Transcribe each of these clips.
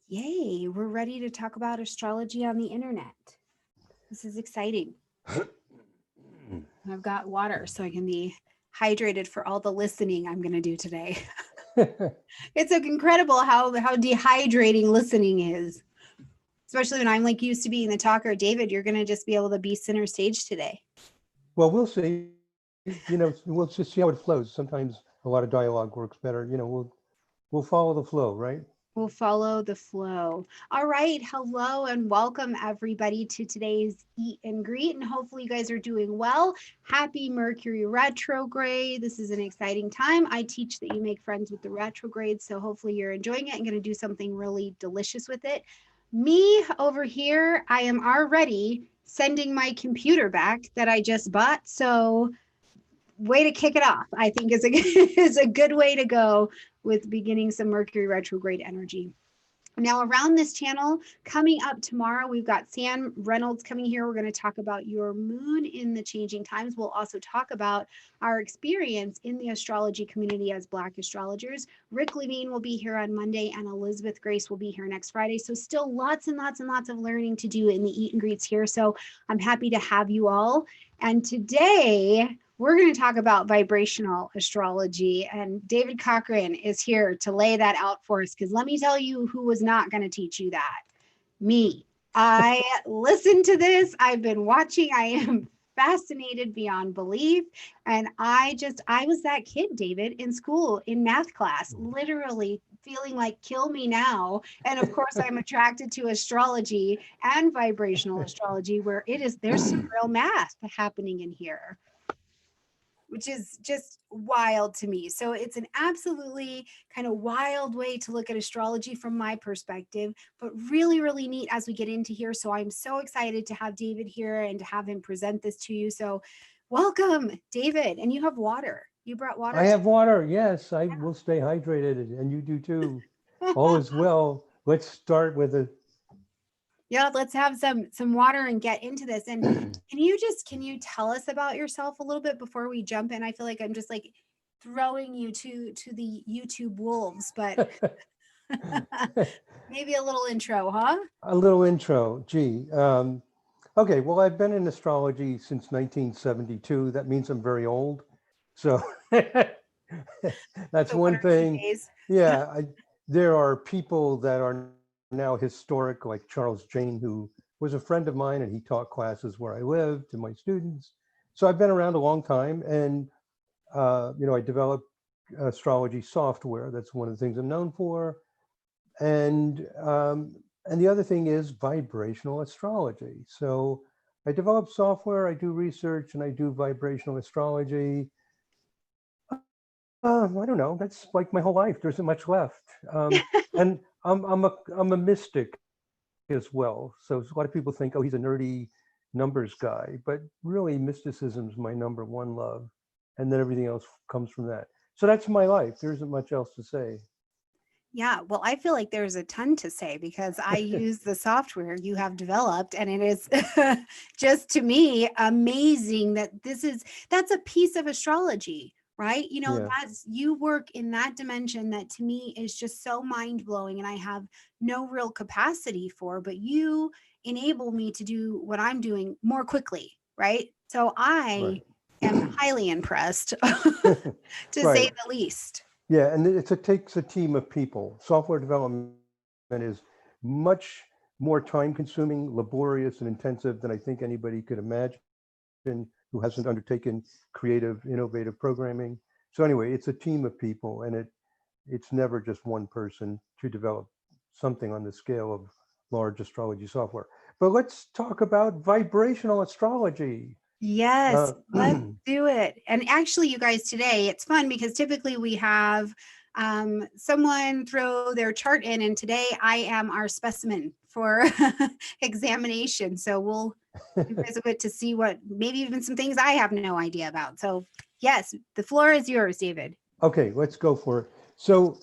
Yay, we're ready to talk about astrology on the internet. This is exciting. I've got water so I can be hydrated for all the listening I'm going to do today. It's incredible how dehydrating listening is, especially when I'm like used to being the talker. David, you're going to just be able to be center stage today. Well, we'll see. We'll just see how it flows. Sometimes a lot of dialogue works better. We'll follow the flow, right? We'll follow the flow. All right. Hello and welcome everybody to today's Eat and Greet. And hopefully you guys are doing well. Happy Mercury retrograde. This is an exciting time. I teach that you make friends with the retrograde. So hopefully you're enjoying it and going to do something really delicious with it. Me over here, I am already sending my computer back that I just bought. So way to kick it off, I think is a is a good way to go with beginning some Mercury retrograde energy. Now, around this channel, coming up tomorrow, we've got Sam Reynolds coming here. We're going to talk about your moon in the changing times. We'll also talk about our experience in the astrology community as Black astrologers. Rick Levine will be here on Monday, and Elizabeth Grace will be here next Friday. So, still lots and lots and lots of learning to do in the Eat and Greets here. So, I'm happy to have you all. And today, we're going to talk about vibrational astrology, and David Cochran is here to lay that out for us, because let me tell you who was not going to teach you that. Me. I listened to this. I've been watching. I am fascinated beyond belief. And I was that kid, David, in school, in math class, literally feeling like kill me now. And of course, I'm attracted to astrology and vibrational astrology, where there's some real math happening in here, which is just wild to me. So it's an absolutely kind of wild way to look at astrology from my perspective, but really, really neat as we get into here. So I'm so excited to have David here and to have him present this to you. So welcome, David. And you have water. You brought water I to have water. Yes, I will stay hydrated, and you do too. All is well. Let's start with a. Yeah, let's have some water and get into this. And can you tell us about yourself a little bit before we jump in? I feel like I'm just like throwing you to the YouTube wolves, but maybe a little intro, huh? A little intro. Gee. Okay. Well, I've been in astrology since 1972. That means I'm very old. So that's The one one or two thing. days. Yeah. There are people that are now historic, like Charles Jane, who was a friend of mine, and he taught classes where I lived to my students. So I've been around a long time, and I developed astrology software. That's one of the things I'm known for. And the other thing is vibrational astrology. So I develop software, I do research, and I do vibrational astrology. I don't know. That's like my whole life. There isn't much left. And I'm a mystic as well. So a lot of people think, oh, he's a nerdy numbers guy, but really mysticism's my number one love, and then everything else comes from that. So that's my life. There isn't much else to say. Yeah, well, I feel like there's a ton to say because I use the software you have developed, and it is just to me amazing that that's a piece of astrology, right? You know, Yeah. that's you work in that dimension that to me is just so mind blowing, and I have no real capacity for, but you enable me to do what I'm doing more quickly, right? So I Right. am highly impressed, to say Right. the least. Yeah, and it takes a team of people. Software development is much more time consuming, laborious, and intensive than I think anybody could imagine who hasn't undertaken creative, innovative programming. So anyway, it's a team of people, and it's never just one person to develop something on the scale of large astrology software. But let's talk about vibrational astrology. Yes, Uh, let's do it. And actually, you guys, today it's fun because typically we have someone throw their chart in, and today I am our specimen for examination. So you guys will get to see what maybe even some things I have no idea about. So, yes, the floor is yours, David. Okay, let's go for it. So,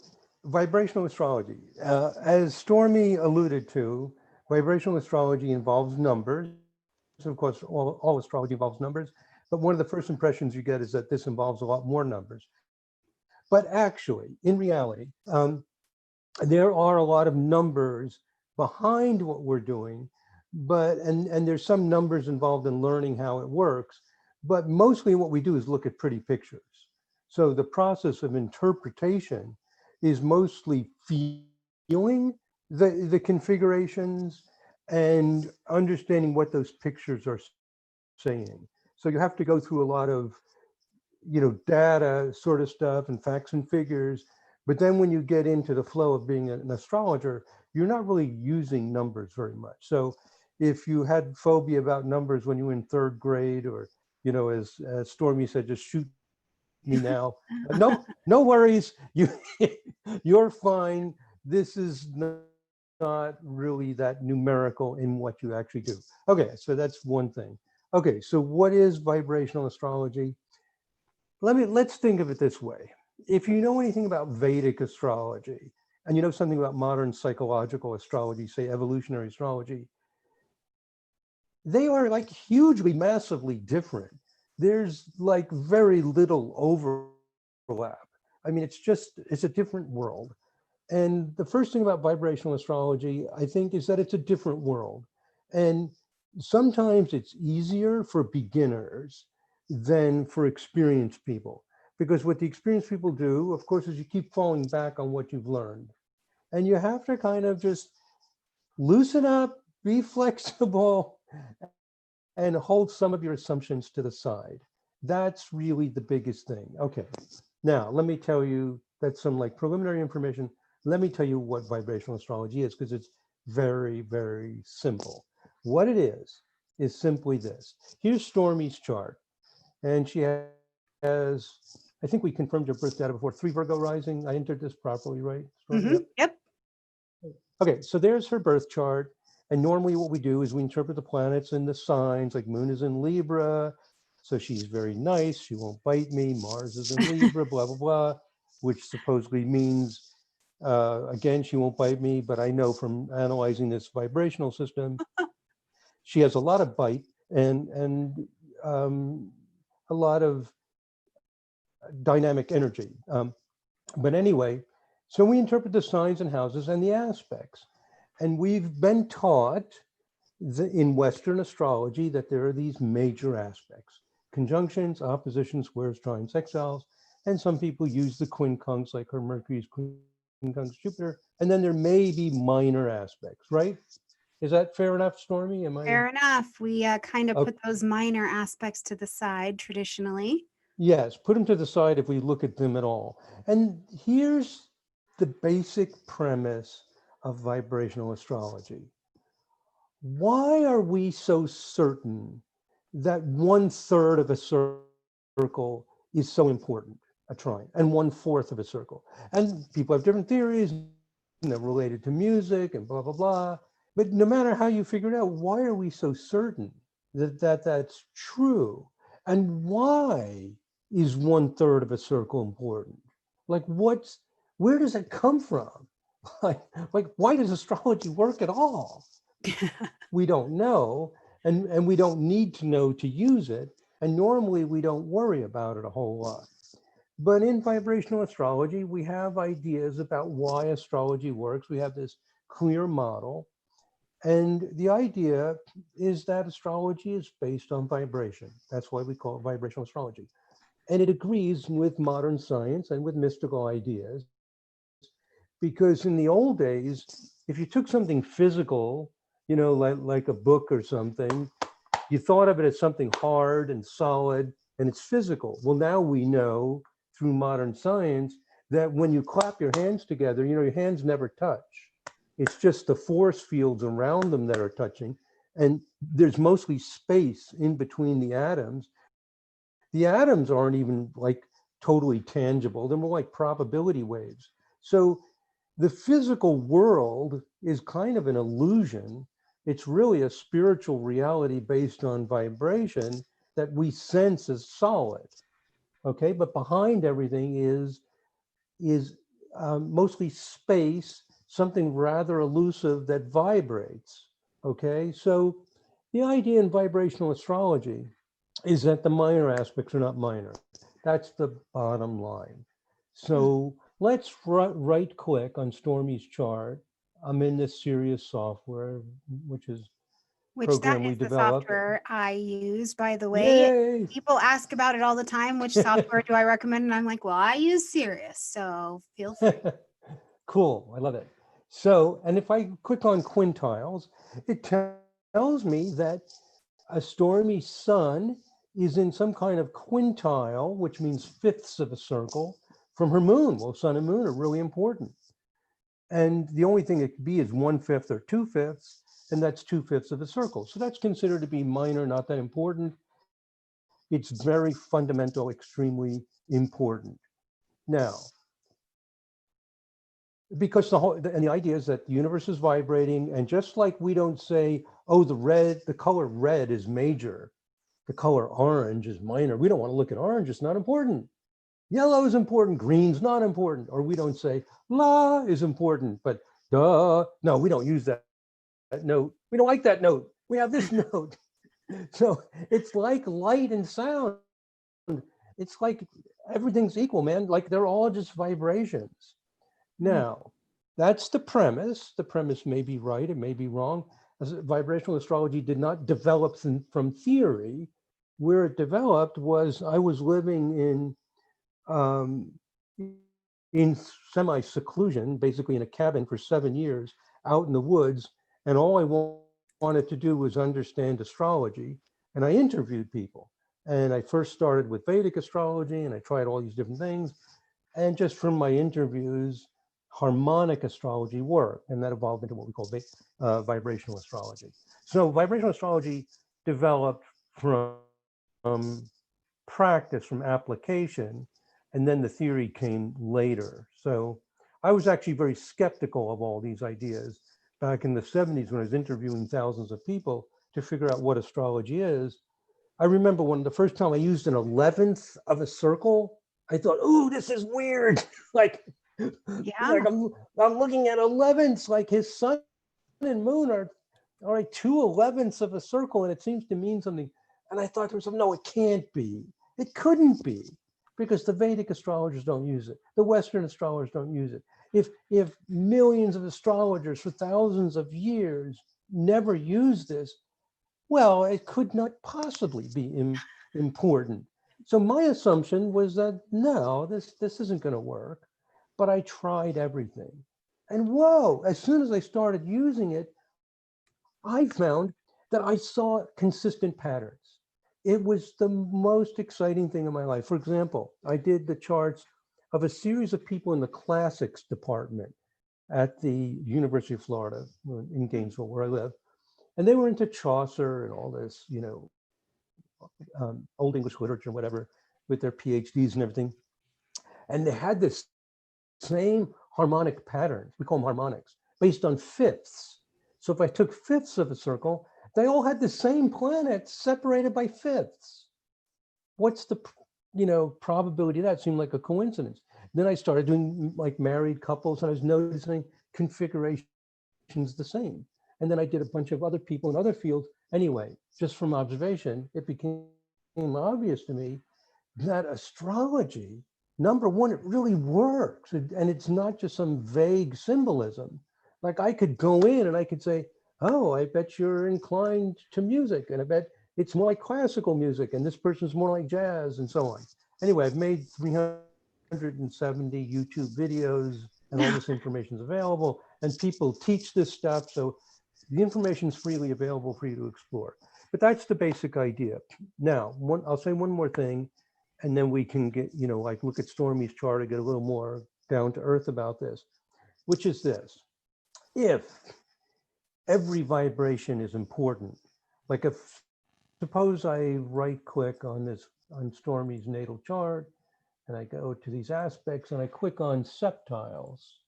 vibrational astrology. As Stormie alluded to, vibrational astrology involves numbers. Of course, all astrology involves numbers. But one of the first impressions you get is that this involves a lot more numbers. But actually, in reality, there are a lot of numbers behind what we're doing, but and there's some numbers involved in learning how it works, but mostly what we do is look at pretty pictures. So the process of interpretation is mostly feeling the configurations and understanding what those pictures are saying. So you have to go through a lot of, data sort of stuff and facts and figures. But then when you get into the flow of being an astrologer, you're not really using numbers very much. So if you had phobia about numbers when you were in third grade, or, as Stormy said, just shoot me now. No, no worries. You're fine. This is not really that numerical in what you actually do. Okay, so that's one thing. Okay, so what is vibrational astrology? Let's think of it this way. If you know anything about Vedic astrology, and you know something about modern psychological astrology, say evolutionary astrology, they are like hugely, massively different. There's like very little overlap. I mean, it's a different world. And the first thing about vibrational astrology, I think, is that it's a different world. And sometimes it's easier for beginners than for experienced people. Because what the experienced people do, of course, is you keep falling back on what you've learned. And you have to kind of just loosen up, be flexible, and hold some of your assumptions to the side. That's really the biggest thing. Okay. Now, let me tell you, that's some like preliminary information. Let me tell you what vibrational astrology is, because it's very, very simple. What it is simply this. Here's Stormie's chart, and she has, I think we confirmed your birth data before, 3 Virgo rising. I entered this properly, right, Stormy? Yep. Yep. Okay, so there's her birth chart. And normally what we do is we interpret the planets and the signs, like Moon is in Libra, so she's very nice, she won't bite me. Mars is in Libra, blah, blah, blah, which supposedly means, again, she won't bite me, but I know from analyzing this vibrational system, she has a lot of bite and a lot of dynamic energy. But anyway, so we interpret the signs and houses and the aspects. And we've been taught in Western astrology that there are these major aspects: conjunctions, oppositions, squares, trines, sextiles, and some people use the quincunx, like her Mercury's quincunx Jupiter, and then there may be minor aspects, right? Is that fair enough, Stormy? Am I? Fair enough. We kind of Okay. put those minor aspects to the side traditionally. Yes, put them to the side if we look at them at all. And here's the basic premise of vibrational astrology. Why are we so certain that 1/3 of a circle is so important, a trine, and 1/4 of a circle? And people have different theories, and they're related to music and blah, blah, blah. But no matter how you figure it out, why are we so certain that that's true? And why is 1/3 of a circle important? Like, where does it come from? Like, why does astrology work at all? We don't know, and we don't need to know to use it. And normally we don't worry about it a whole lot. But in vibrational astrology, we have ideas about why astrology works. We have this clear model. And the idea is that astrology is based on vibration. That's why we call it vibrational astrology. And it agrees with modern science and with mystical ideas. Because in the old days, if you took something physical, like a book or something, you thought of it as something hard and solid and it's physical. Well, now we know through modern science that when you clap your hands together, your hands never touch. It's just the force fields around them that are touching. And there's mostly space in between the atoms. The atoms aren't even like totally tangible. They're more like probability waves. So the physical world is kind of an illusion. It's really a spiritual reality based on vibration that we sense as solid. Okay, but behind everything is mostly space, something rather elusive that vibrates. Okay, so the idea in vibrational astrology is that the minor aspects are not minor. That's the bottom line. So let's right click on Stormie's chart. I'm in this Sirius software, which is Which that program we is the developed. software I use, by the way. Yay! People ask about it all the time. Which software do I recommend? And I'm like, well, I use Sirius, so feel free. Cool, I love it. So, and if I click on quintiles, it tells me that a stormy sun is in some kind of quintile, which means fifths of a circle from her moon. Well, sun and moon are really important. And the only thing it could be is 1/5 or 2/5, and that's 2/5 of a circle. So that's considered to be minor, not that important. It's very fundamental, extremely important. Now, because the idea is that the universe is vibrating, and just like we don't say, oh, the color red is major, the color orange is minor. We don't want to look at orange, it's not important. Yellow is important, green's not important. Or we don't say la is important, but duh. No, we don't use that note. We don't like that note. We have this note. So it's like light and sound. It's like everything's equal, man. Like they're all just vibrations. Mm. Now, that's the premise. The premise may be right, it may be wrong. As vibrational astrology did not develop from theory. Where it developed was I was living um, in semi-seclusion, basically in a cabin for 7 years, out in the woods, and all I wanted to do was understand astrology, and I interviewed people. And I first started with Vedic astrology, and I tried all these different things. And just from my interviews, harmonic astrology worked, and that evolved into what we call vibrational astrology. So vibrational astrology developed from practice, from application, and then the theory came later. So I was actually very skeptical of all these ideas back in the 70s when I was interviewing thousands of people to figure out what astrology is. I remember when the first time I used an 11th of a circle, I thought, "Ooh, this is weird." like, Yeah. I'm looking at 11ths, like his sun and moon are all right, 2/11ths of a circle, and it seems to mean something. And I thought to myself, no, it can't be. It couldn't be, because the Vedic astrologers don't use it. The Western astrologers don't use it. If millions of astrologers for thousands of years never use this, well, it could not possibly be important. So my assumption was that no, this isn't going to work. But I tried everything, and whoa! As soon as I started using it, I found that I saw consistent patterns. It was the most exciting thing in my life. For example, I did the charts of a series of people in the classics department at the University of Florida in Gainesville, where I live. And they were into Chaucer and all this, Old English literature, whatever, with their PhDs and everything. And they had the same harmonic patterns. We call them harmonics, based on fifths. So if I took fifths of a circle, they all had the same planets separated by fifths. What's the probability of that? Seemed like a coincidence. Then I started doing like married couples, and I was noticing configurations the same. And then I did a bunch of other people in other fields. Anyway, just from observation, it became obvious to me that astrology, number one, it really works. And it's not just some vague symbolism. Like I could go in and I could say, oh, I bet you're inclined to music. And I bet it's more like classical music. And this person's more like jazz and so on. Anyway, I've made 370 YouTube videos, and all this information is available. And people teach this stuff. So the information is freely available for you to explore. But that's the basic idea. Now, I'll say one more thing, and then we can get, like look at Stormie's chart and get a little more down to earth about this, which is this. If every vibration is important, like if suppose I right click on Stormie's natal chart, and I go to these aspects and I click on septiles.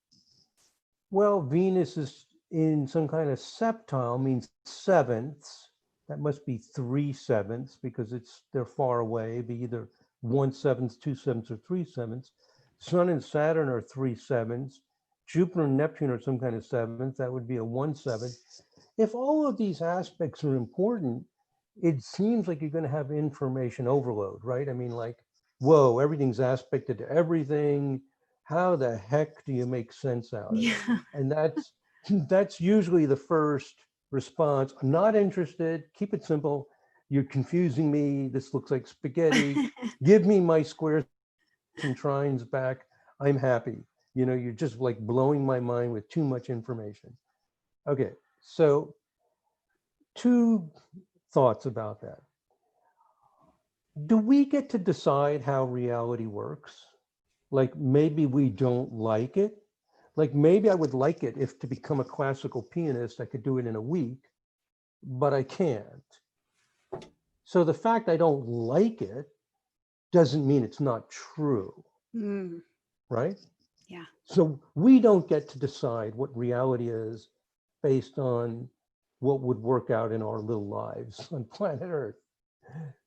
Well, Venus is in some kind of septile, means sevenths. That must be 3/7 because they're far away, be either 1/7, 2/7, or 3/7. Sun and Saturn are 3/7. Jupiter and Neptune are some kind of seventh. That would be a 1/7. If all of these aspects are important, it seems like you're going to have information overload, right? I mean, like, whoa, everything's aspected to everything. how the heck do you make sense out of it? Yeah. And that's usually the first response. I'm not interested. Keep it simple. You're confusing me. This looks like spaghetti. Give me my squares and trines back. I'm happy. You're just like blowing my mind with too much information. Okay, so two thoughts about that. Do we get to decide how reality works? Like maybe we don't like it. Like maybe I would like it if to become a classical pianist, I could do it in a week, but I can't. So the fact I don't like it doesn't mean it's not true, Mm, right? yeah. So we don't get to decide what reality is based on what would work out in our little lives on planet Earth.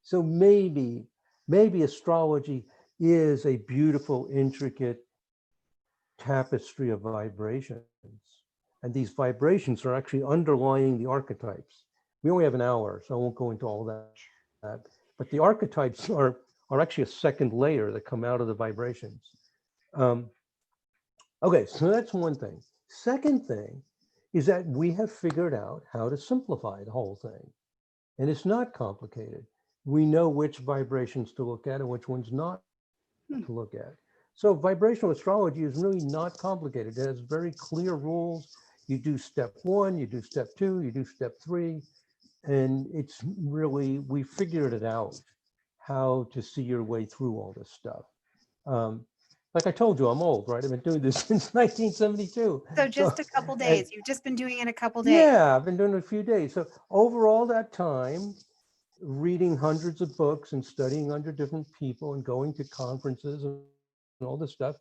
So maybe astrology is a beautiful, intricate tapestry of vibrations. And these vibrations are actually underlying the archetypes. We only have an hour, so I won't go into all that. But the archetypes are actually a second layer that come out of the vibrations. Um, okay, so that's one thing. Second thing is that we have figured out how to simplify the whole thing. And it's not complicated. We know which vibrations to look at and which ones not to Hmm. look at. So vibrational astrology is really not complicated. It has very clear rules. You do step one, you do step two, you do step three, and it's really, we figured it out how to see your way through all this stuff. Um, like I told you, I'm old, right? I've been doing this since 1972. So So, just a couple and days. You've just been doing it a couple days. yeah, I've been doing it a few days. So over all that time, reading hundreds of books and studying under different people and going to conferences and all this stuff,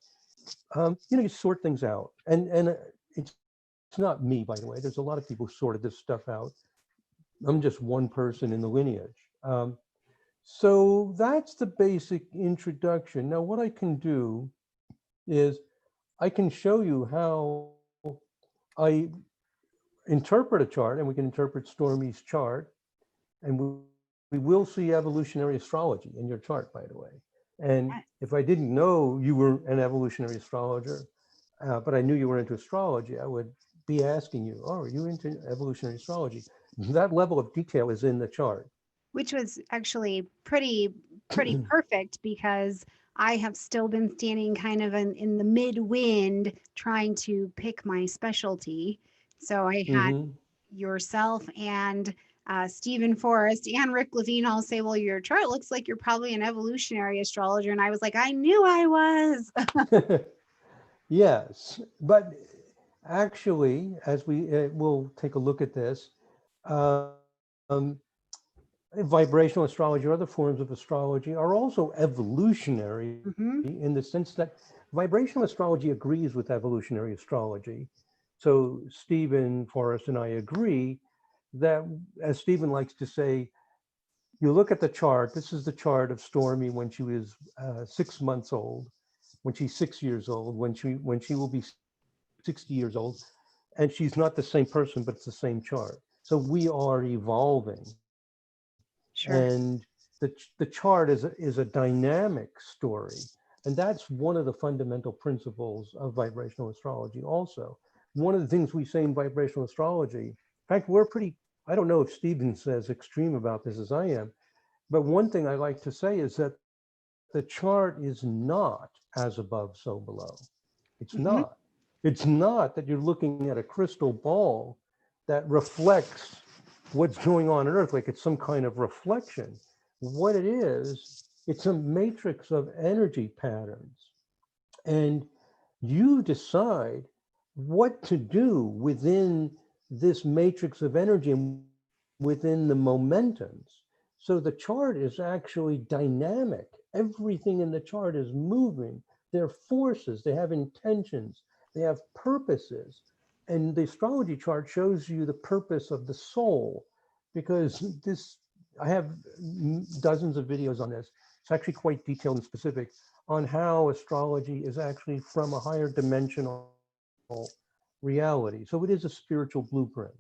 you sort things out. And it's not me, by the way. There's a lot of people who sorted this stuff out. I'm just one person in the lineage. So that's the basic introduction. Now, what I can do is I can show you how I interpret a chart, and we can interpret Stormie's chart, and we will see evolutionary astrology in your chart, by the way. And Yes. if I didn't know you were an evolutionary astrologer, but I knew you were into astrology, I would be asking you, oh, are you into evolutionary astrology? That level of detail is in the chart. Which was actually pretty perfect because I have still been standing kind of in the mid wind trying to pick my specialty. So I had Hmm. yourself and Stephen Forrest and Rick Levine all say, "Well, your chart looks like you're probably an evolutionary astrologer," and I was like, "I knew I was." Yes, but actually, as we will take a look at this, um, vibrational astrology or other forms of astrology are also evolutionary in the Hmm. sense that vibrational astrology agrees with evolutionary astrology. So Stephen Forrest and I agree that, as Stephen likes to say, you look at the chart. This is the chart of Stormie when she was 6 months old, when she's 6 years old, when she will be 60 years old, and she's not the same person, but it's the same chart. So we are evolving, and Sure. the chart is a dynamic story, and that's one of the fundamental principles of vibrational astrology. Also, one of the things we say in vibrational astrology, in fact, we're pretty. I don't know if Stephen's as extreme about this as I am, but one thing I like to say is that the chart is not as above, so below. It's not. Hmm. It's not that you're looking at a crystal ball that reflects what's going on Earth, like it's some kind of reflection. What it is, it's a matrix of energy patterns. And you decide what to do within this matrix of energy and within the momentums. So the chart is actually dynamic. Everything in the chart is moving. They're forces, they have intentions, they have purposes. And the astrology chart shows you the purpose of the soul, because this, I have dozens of videos on this. It's actually quite detailed and specific on how astrology is actually from a higher dimensional reality. So it is a spiritual blueprint.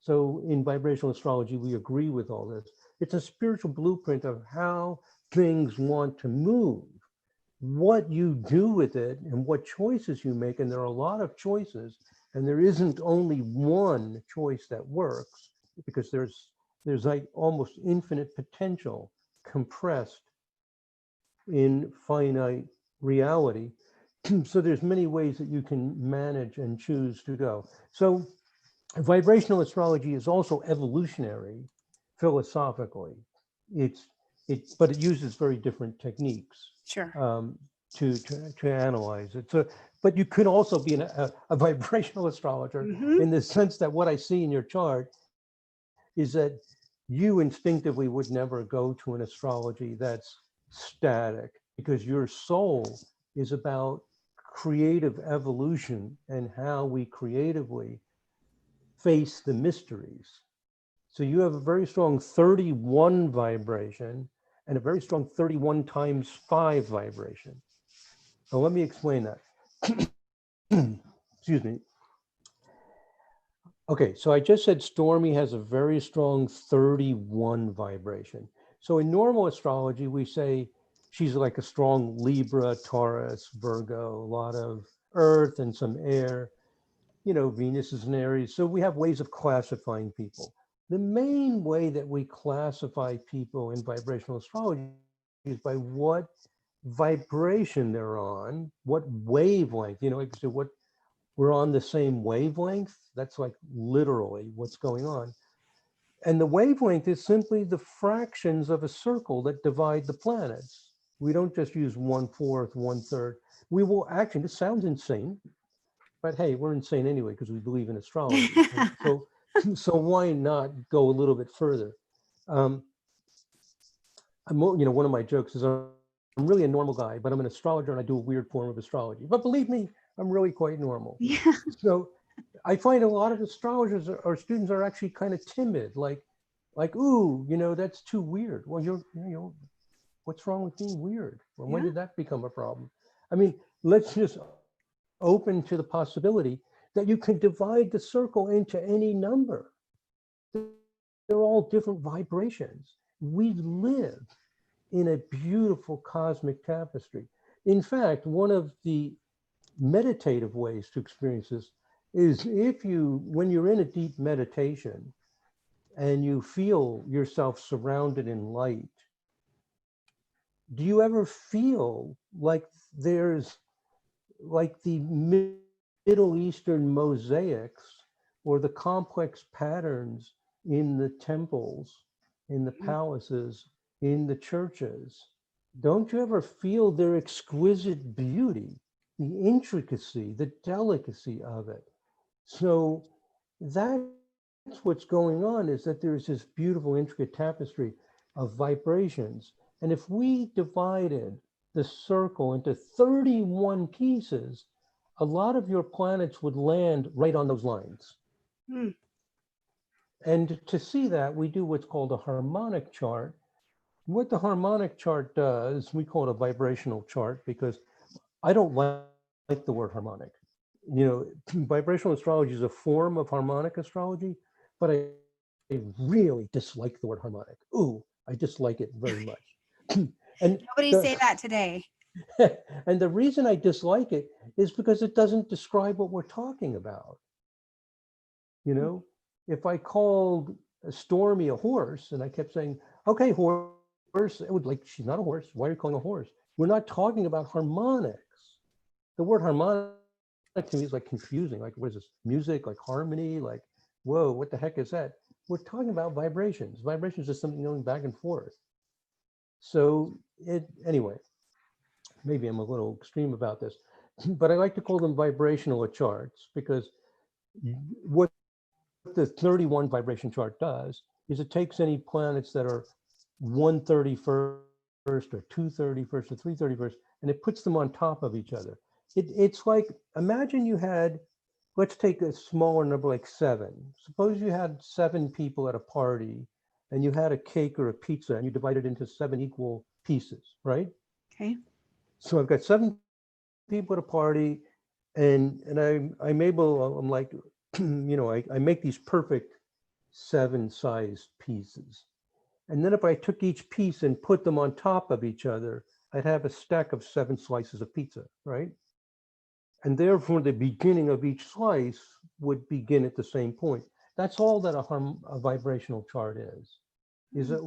So in vibrational astrology, we agree with all this. It's a spiritual blueprint of how things want to move. what you do with it and what choices you make, and there are a lot of choices, and there isn't only one choice that works, because there's like almost infinite potential compressed in finite reality. So there's many ways that you can manage and choose to go. So vibrational astrology is also evolutionary philosophically. It's but it uses very different techniques Sure. um, to analyze it. So, but you could also be a vibrational astrologer Mm-hmm. in the sense that what I see in your chart is that you instinctively would never go to an astrology that's static, because your soul is about creative evolution and how we creatively face the mysteries. So you have a very strong 31 vibration and a very strong 31 times 5 vibration. So let me explain that. Excuse me. Okay, so I just said Stormie has a very strong 31 vibration. So in normal astrology, we say she's like a strong Libra, Taurus, Virgo, a lot of earth and some air. Venus is an Aries. So we have ways of classifying people. The main way that we classify people in vibrational astrology is by what vibration they're on, what wavelength, like I said, what we're on the same wavelength. That's like literally what's going on. And the wavelength is simply the fractions of a circle that divide the planets. We don't just use 1/4, 1/3. We will actually, this sounds insane, but hey, we're insane anyway because we believe in astrology. So, so why not go a little bit further? Um, one of my jokes is I'm really a normal guy, but I'm an astrologer and I do a weird form of astrology. But believe me, I'm really quite normal. Yeah. So I find a lot of astrologers or students are actually kind of timid, like, ooh, that's too weird. Well, what's wrong with being weird? Well, when Yeah. did that become a problem? I mean, let's just open to the possibility that you can divide the circle into any number. They're all different vibrations. We live in a beautiful cosmic tapestry. In fact, one of the meditative ways to experience this is when you're in a deep meditation and you feel yourself surrounded in light, do you ever feel like there's like the Middle Eastern mosaics or the complex patterns in the temples, in the palaces, in the churches? Don't you ever feel their exquisite beauty, the intricacy, the delicacy of it? So that's what's going on, is that there's this beautiful, intricate tapestry of vibrations. And if we divided the circle into 31 pieces, a lot of your planets would land right on those lines. Mm. And to see that, we do what's called a harmonic chart. What the harmonic chart does, we call it a vibrational chart because I don't like the word harmonic. Vibrational astrology is a form of harmonic astrology, but I really dislike the word harmonic. Ooh, I dislike it very much. And Nobody the say that today. and the reason I dislike it is because it doesn't describe what we're talking about. If I called Stormy a horse and I kept saying, okay, horse, it would like, she's not a horse. Why are you calling a horse? We're not talking about harmonics. The word harmonic to me is like confusing. Like, what is this? Music, like harmony, like, whoa, what the heck is that? We're talking about vibrations. Vibrations is something going back and forth. So anyway, maybe I'm a little extreme about this, but I like to call them vibrational charts because what the 31 vibration chart does is it takes any planets that are 131st or 231st or 331st, and it puts them on top of each other. It's like, imagine you had, let's take a smaller number like 7. Suppose you had 7 people at a party and you had a cake or a pizza and you divided it into 7 equal pieces, right? Okay. So I've got 7 people at a party, and I'm able, I'm like, I make these perfect 7 sized pieces. And then if I took each piece and put them on top of each other, I'd have a stack of 7 slices of pizza, right? And therefore, the beginning of each slice would begin at the same point. That's all that a vibrational chart is Hmm. it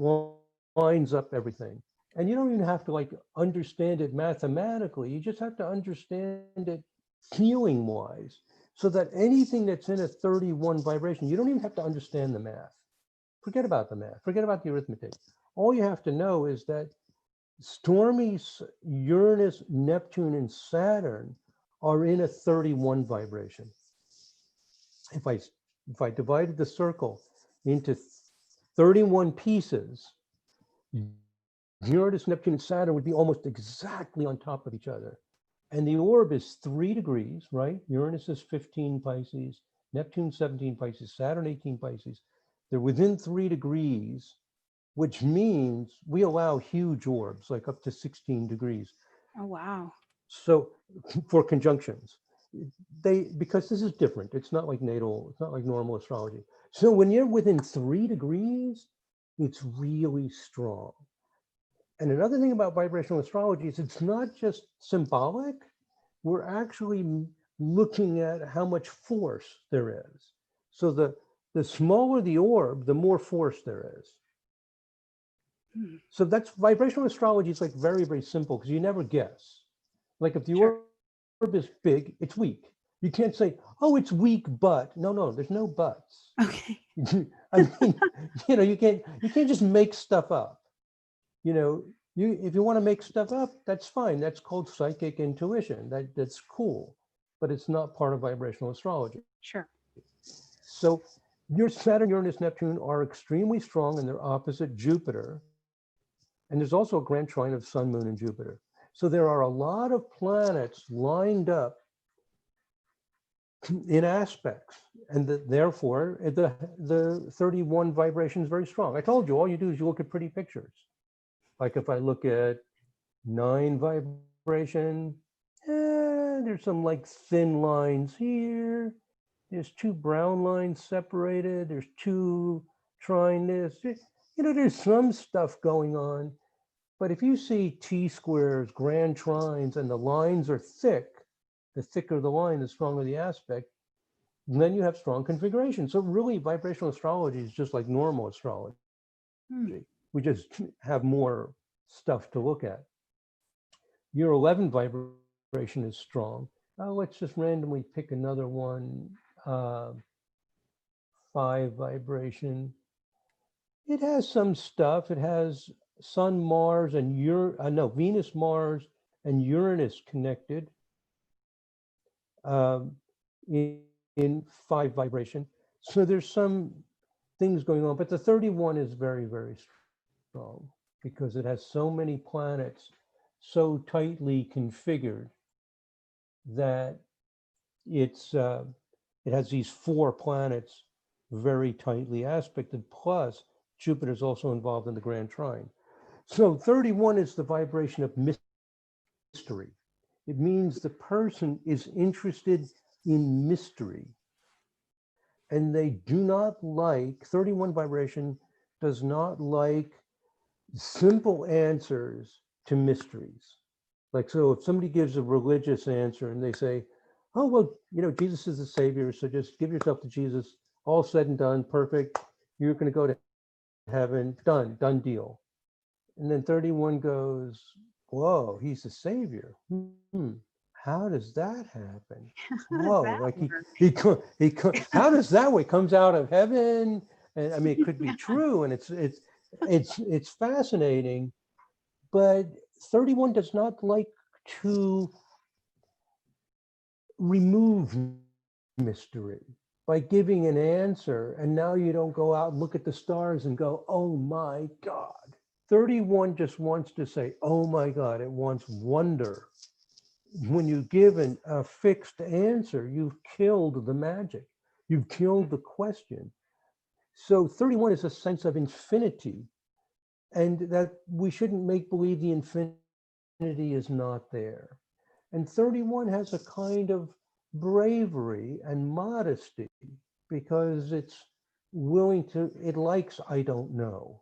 lines up everything. And you don't even have to like understand it mathematically. You just have to understand it feeling wise. So that anything that's in a 31 vibration, you don't even have to understand the math. Forget about the math, forget about the arithmetic. All you have to know is that Stormie's Uranus, Neptune, and Saturn are in a 31 vibration. If I if I divided the circle into 31 pieces, Uranus, Neptune, and Saturn would be almost exactly on top of each other. And the orb is 3 degrees, right? Uranus is 15 Pisces, Neptune 17 Pisces, Saturn 18 Pisces. They're within 3 degrees, which means we allow huge orbs, like up to 16 degrees. Oh, wow. So for conjunctions, because this is different. It's not like natal, it's not like normal astrology. So when you're within 3 degrees, it's really strong. And another thing about vibrational astrology is it's not just symbolic, we're actually looking at how much force there is. So the smaller the orb, the more force there is. Hmm. So that's vibrational astrology is like very, very simple because you never guess. Like if the Sure. orb is big, it's weak. You can't say, oh, it's weak, but no, there's no buts. Okay. I mean, you can't just make stuff up. You know, if you want to make stuff up, that's fine. That's called psychic intuition. That's cool, but it's not part of vibrational astrology. Sure. So your Saturn, Uranus, Neptune are extremely strong and they're opposite Jupiter. And there's also a grand trine of Sun, Moon, and Jupiter. So there are a lot of planets lined up in aspects, and therefore the 31 vibration is very strong. I told you, all you do is you look at pretty pictures. Like if I look at 9 vibration, there's some like thin lines here. There's 2 brown lines separated. There's 2 trine this. There's some stuff going on. But if you see T squares, grand trines, and the lines are thick, the thicker the line, the stronger the aspect, then you have strong configuration. So really, vibrational astrology is just like normal astrology. Hmm. We just have more stuff to look at. Your 11 vibration is strong. Let's just randomly pick another one. Uh, 5 vibration. It has some stuff. It has Sun, Mars, and Venus, Mars, and Uranus connected um, in 5 vibration. So there's some things going on, but the 31 is very, very strong because it has so many planets so tightly configured that it has these 4 planets very tightly aspected. Plus, Jupiter is also involved in the Grand Trine. So 31 is the vibration of mystery. It means the person is interested in mystery. And they do not like, 31 vibration does not like simple answers to mysteries. Like, so if somebody gives a religious answer and they say, oh, well, Jesus is the savior, so just give yourself to Jesus, all said and done, perfect, you're going to go to heaven, done deal. And then 31 goes, whoa, he's the savior. How does that happen? How does Whoa, that like work? how does that way comes out of heaven? And I mean, it could be true, and it's fascinating, but 31 does not like to remove mystery by giving an answer, and now you don't go out and look at the stars and go, oh my God. 31 just wants to say, oh my God, it wants wonder. When you give a fixed answer, you've killed the magic, you've killed the question. So 31 is a sense of infinity, and that we shouldn't make believe the infinity is not there. And 31 has a kind of bravery and modesty because it likes I don't know.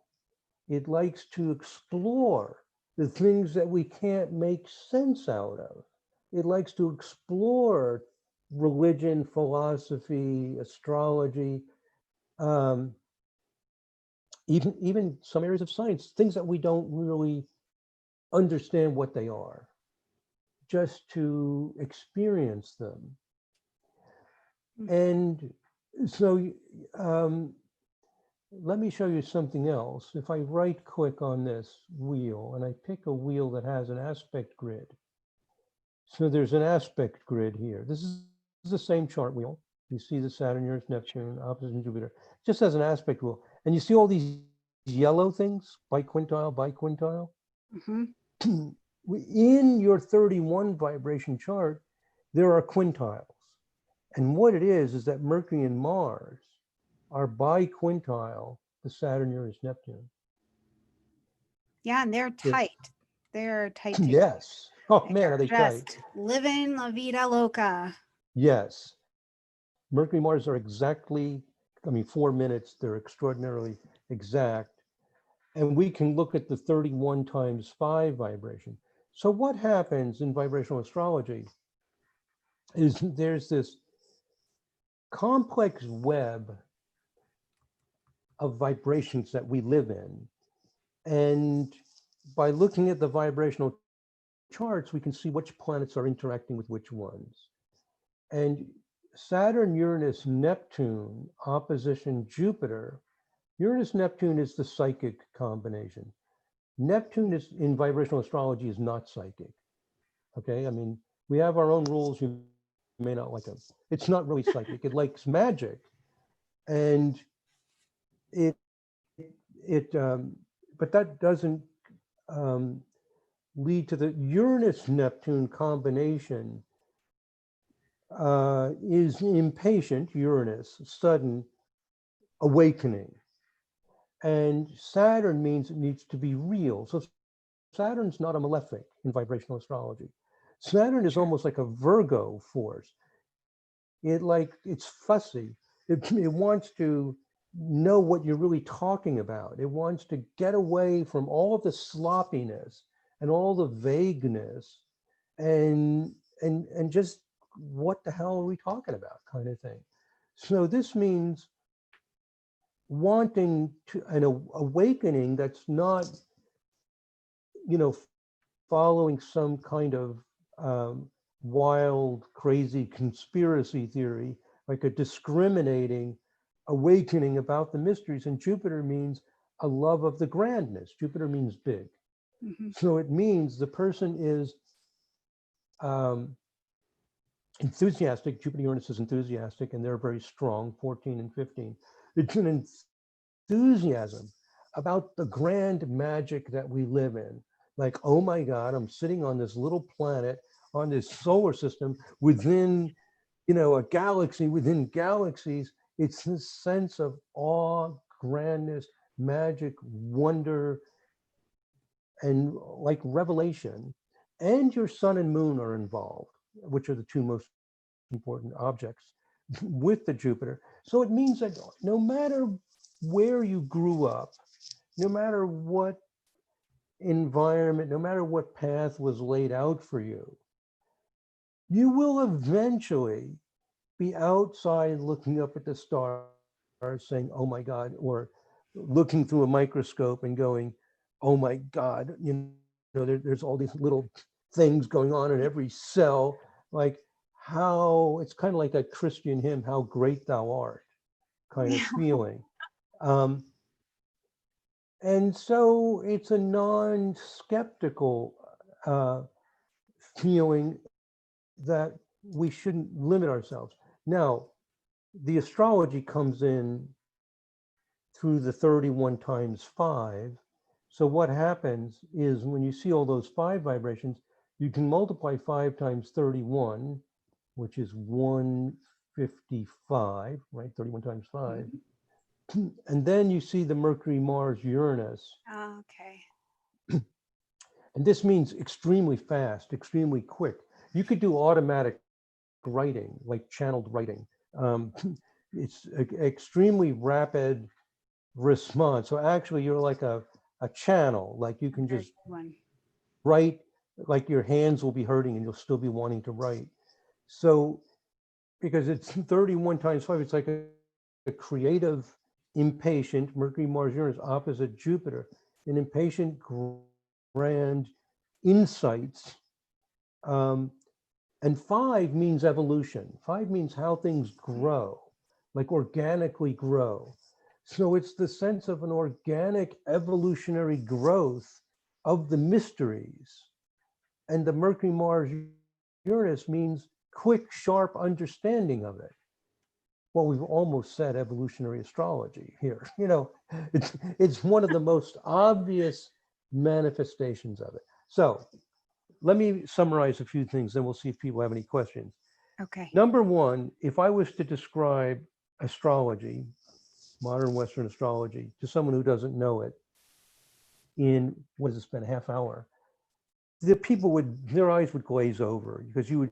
It likes to explore. the things that we can't make sense out of. It likes to explore religion, philosophy, astrology, um, even some areas of science, things that we don't really understand what they are, just to experience them. And so let me show you something else. If I right click on this wheel and I pick a wheel that has an aspect grid. So there's an aspect grid here. This is the same chart wheel. You see the Saturn, Uranus, Neptune, opposition Jupiter, just as an aspect wheel. And you see all these yellow things, biquintile, biquintile. Mm-hmm. In your 31 vibration chart, there are quintiles. And what it is that Mercury and Mars are biquintile to Saturn, Uranus, Neptune. Yeah, and they're They're, tight. They're tight together. yes. Oh They man, are are they tight? just living la vida loca. Yes. Mercury, Mars are exactly, 4 minutes. They're extraordinarily exact. And we can look at the 31 times 5 vibration. So what happens in vibrational astrology is there's this complex web of vibrations that we live in. And by looking at the vibrational charts, we can see which planets are interacting with which ones. And Saturn, Uranus, Neptune, opposition Jupiter. Uranus, Neptune is the psychic combination. Neptune is in vibrational astrology is not psychic. Okay, we have our own rules. You may not like them. It's not really psychic. It likes magic, and it but that doesn't um, lead to the Uranus Neptune combination is impatient, Uranus, sudden awakening. And Saturn means it needs to be real. So Saturn's not a malefic in vibrational astrology. Saturn is almost like a Virgo force. It's fussy. It wants to know what you're really talking about. It wants to get away from all of the sloppiness and all the vagueness and just what the hell are we talking about kind of thing. So this means wanting to an awakening that's not, following some kind of wild, crazy conspiracy theory, like a discriminating awakening about the mysteries. And Jupiter means a love of the grandness. Jupiter means big. Mm-hmm. So it means the person is um, enthusiastic. Jupiter Uranus is enthusiastic, and they're very strong, 14 and 15. It's an enthusiasm about the grand magic that we live in. Like, oh my God, I'm sitting on this little planet, on this solar system within, a galaxy within galaxies. It's this sense of awe, grandness, magic, wonder, and like revelation. And your sun and moon are involved, which are the two most important objects with the Jupiter. So it means that no matter where you grew up, no matter what environment, no matter what path was laid out for you, you will eventually be outside looking up at the stars saying, oh my God, or looking through a microscope and going, oh my God, there's all these little things going on in every cell. Like how it's kind of like that Christian hymn, How Great Thou Art, kind of Yeah. feeling. Um, and so it's a non-skeptical uh, feeling that we shouldn't limit ourselves. Now, the astrology comes in through the 31 times 5. So what happens is when you see all those 5 vibrations, you can multiply 5 times 31, which is 155, right? 31 times 5. Mm-hmm. And then you see the Mercury, Mars, Uranus. Okay. And this means extremely fast, extremely quick. You could do automatic writing, like channeled writing. It's extremely rapid response. So actually, you're like a channel, like you can Very just good one. write, like your hands will be hurting and you'll still be wanting to write. So, because it's 31 times 5, it's like a creative, impatient, Mercury, Mars, Uranus, opposite Jupiter, an impatient, grand insights. Um, and 5 means evolution. 5 means how things grow, like organically grow. So it's the sense of an organic evolutionary growth of the mysteries. And the Mercury, Mars, Uranus means quick, sharp understanding of it. Well, we've almost said evolutionary astrology here. It's one of the most obvious manifestations of it. So let me summarize a few things, then we'll see if people have any questions. Okay. Number one, if I was to describe astrology, modern Western astrology, to someone who doesn't know it, in what does it spend a half hour, the people their eyes would glaze over because you would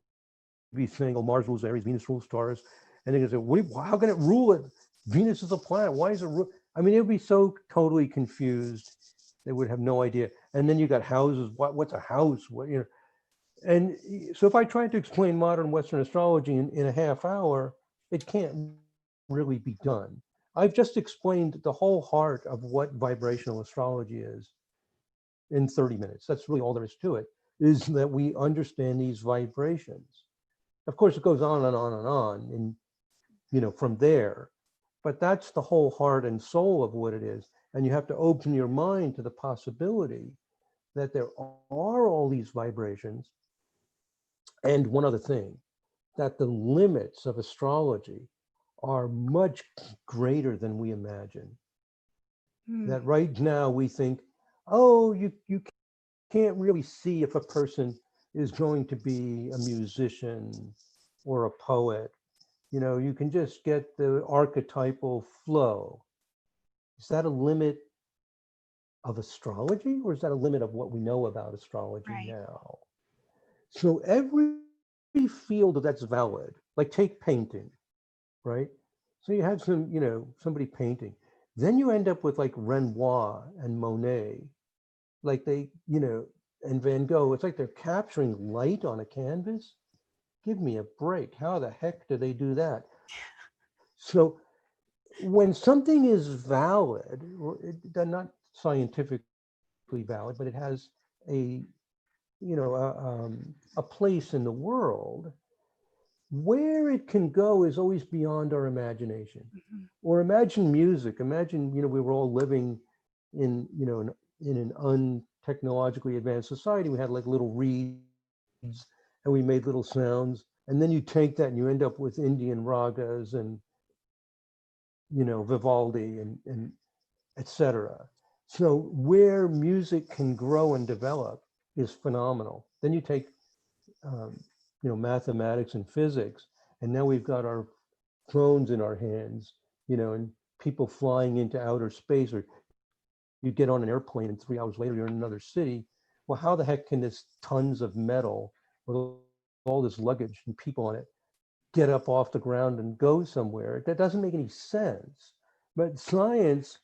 be saying, oh, Mars rules Aries, Venus rules Taurus. And they're going to say, how can it rule it? Venus is a planet. Why is it I mean, they would be so totally confused. They would have no idea. And then you got houses. What's a house? And so if I tried to explain modern Western astrology in a half hour, it can't really be done. I've just explained the whole heart of what vibrational astrology is in 30 minutes. That's really all there is to it, is that we understand these vibrations. Of course, it goes on and on and on, and from there, but that's the whole heart and soul of what it is. And you have to open your mind to the possibility that there are all these vibrations. And one other thing, that the limits of astrology are much greater than we imagine. That right now we think, oh, you can't really see if a person is going to be a musician or a poet. You can just get the archetypal flow. Is that a limit of astrology, or is that a limit of what we know about astrology Right. now? So every field that's valid, like take painting, right? So you have somebody painting. Then you end up with like Renoir and Monet, like and Van Gogh. It's like they're capturing light on a canvas. Give me a break. How the heck do they do that? So when something is valid, or not scientifically valid, but it has a a place in the world, where it can go is always beyond our imagination. Mm-hmm. Or imagine music. Imagine we were all living in in an untechnologically advanced society. We had like little reeds and we made little sounds, and then you take that and you end up with Indian ragas and Vivaldi and etc. So where music can grow and develop is phenomenal. Then you take mathematics and physics, and now we've got our phones in our hands, and people flying into outer space, or you get on an airplane and 3 hours later you're in another city. Well, how the heck can this tons of metal with all this luggage and people on it get up off the ground and go somewhere? That doesn't make any sense. But science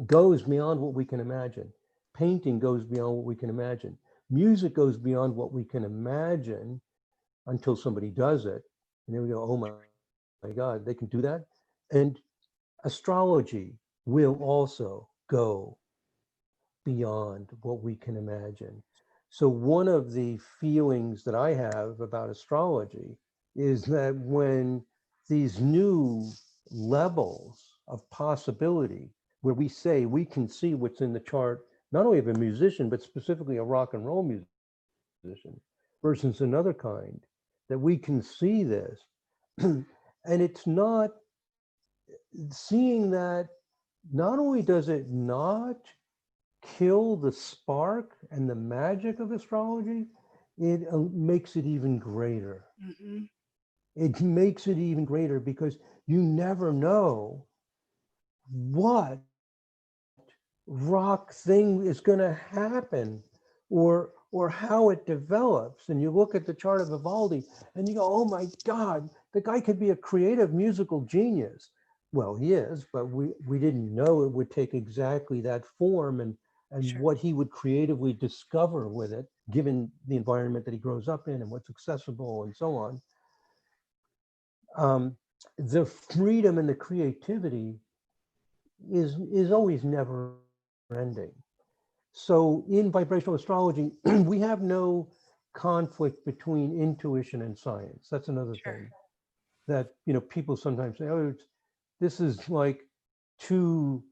goes beyond what we can imagine. Painting goes beyond what we can imagine. Music goes beyond what we can imagine until somebody does it. And then we go, oh my God, they can do that. And astrology will also go beyond what we can imagine. So one of the feelings that I have about astrology is that when these new levels of possibility, where we say we can see what's in the chart, not only of a musician, but specifically a rock and roll musician versus another kind, that we can see this. And it's not seeing that, not only does it not kill the spark and the magic of astrology, it makes it even greater. Mm-hmm. It makes it even greater because you never know what rock thing is going to happen, or how it develops. And you look at the chart of Vivaldi and you go, oh my God, the guy could be a creative musical genius. Well, he is, but we didn't know it would take exactly that form and and Sure. what he would creatively discover with it, given the environment that he grows up in and what's accessible and so on. Um, the freedom and the creativity is always never ending. So in vibrational astrology, we have no conflict between intuition and science. That's another Sure. thing that people sometimes say, oh, this is like too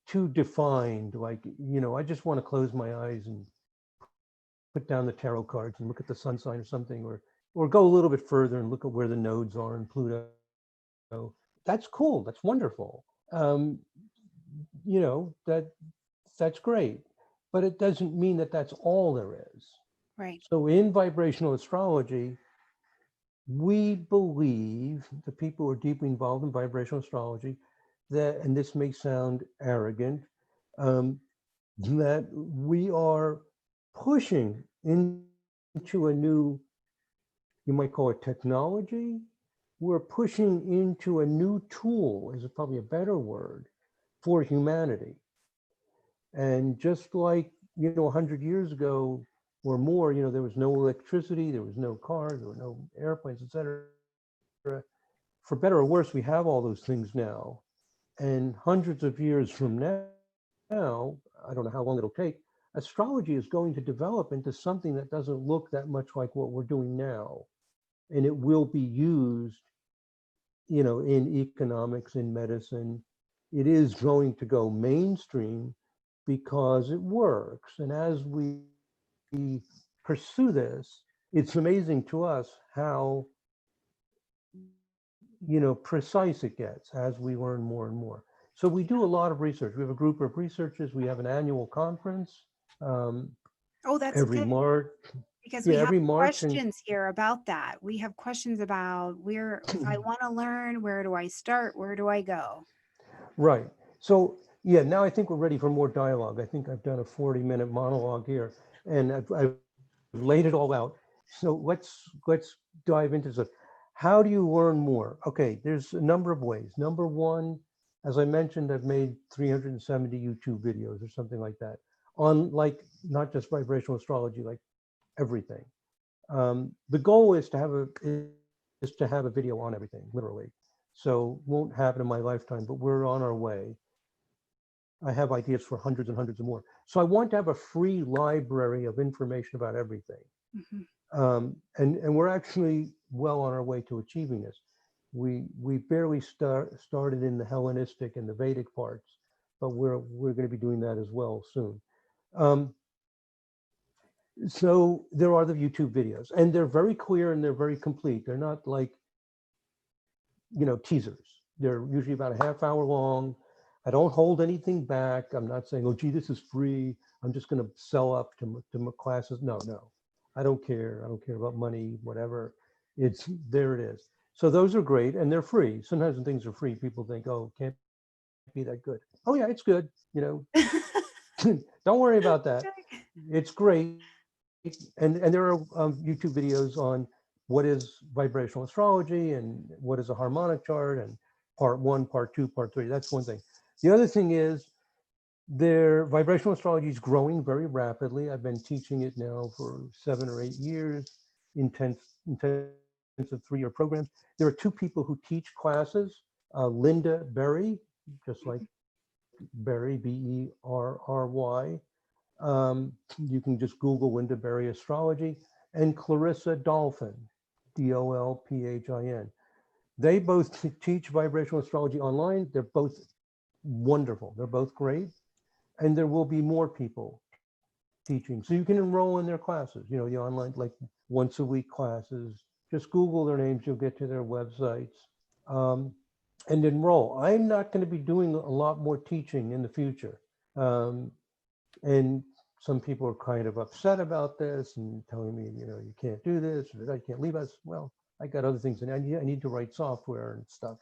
too defined. Like, I just want to close my eyes and put down the tarot cards and look at the sun sign or something, or go a little bit further and look at where the nodes are in Pluto. That's cool. That's wonderful. Um, that's great, but it doesn't mean that that's all there is. Right. So in vibrational astrology, we believe, the people who are deeply involved in vibrational astrology, that, and this may sound arrogant, um, that we are pushing into a new, you might call it technology. We're pushing into a new tool, is probably a better word, for humanity. And just like, 100 years ago or more, there was no electricity, there was no cars, there were no airplanes, etc. For better or worse, we have all those things now. And hundreds of years from now, I don't know how long it'll take, astrology is going to develop into something that doesn't look that much like what we're doing now. And it will be used, in economics, in medicine. It is going to go mainstream because it works. And as we pursue this, it's amazing to us how precise it gets as we learn more and more. So we do a lot of research. We have a group of researchers. We have an annual conference um, Oh, that's every good March. because Yeah, we have every March, and questions here about that. We have questions about where, if I want to learn, where do I start? Where do I go? right. So yeah, now I think we're ready for more dialogue. I think I've done a 40-minute monologue here, and I've laid it all out. So let's dive into this. How do you learn more? Okay, there's a number of ways. Number one, as I mentioned, I've made 370 YouTube videos or something like that on, like, not just vibrational astrology, like everything. The goal is to have a video on everything, literally. So won't happen in my lifetime, but we're on our way. I have ideas for hundreds and hundreds of more. So I want to have a free library of information about everything. Mhm. And we're actually well on our way to achieving this. We barely started in the Hellenistic and the Vedic parts, but we're going to be doing that as well soon. Um, so there are the YouTube videos, and they're very clear and they're very complete. They're not like, teasers. They're usually about a half hour long. I don't hold anything back. I'm not saying, oh, gee, this is free. I'm just going to sell up to my classes. No, no, I don't care. I don't care about money, whatever. It's there. It is. So those are great, and they're free. Sometimes when things are free, people think, oh, it can't be that good. Oh yeah, it's good. Don't worry about that. It's great. And there are YouTube videos on what is vibrational astrology and what is a harmonic chart, and part one, part two, part three. That's one thing. The other thing is, their vibrational astrology is growing very rapidly. I've been teaching it now for 7 or 8 years, intensive 3-year programs. There are two people who teach classes, Linda Berry, just like Berry, Berry. You can just Google Linda Berry Astrology, and Clarissa Dolphin, Dolphin. They both teach vibrational astrology online. They're both wonderful. They're both great. And there will be more people teaching. So you can enroll in their classes, the online, like once a week classes. Just Google their names, you'll get to their websites. Um, and enroll. I'm not going to be doing a lot more teaching in the future. Um, and some people are kind of upset about this and telling me, you can't do this, or I can't leave us. Well, I got other things, and I need to write software and stuff,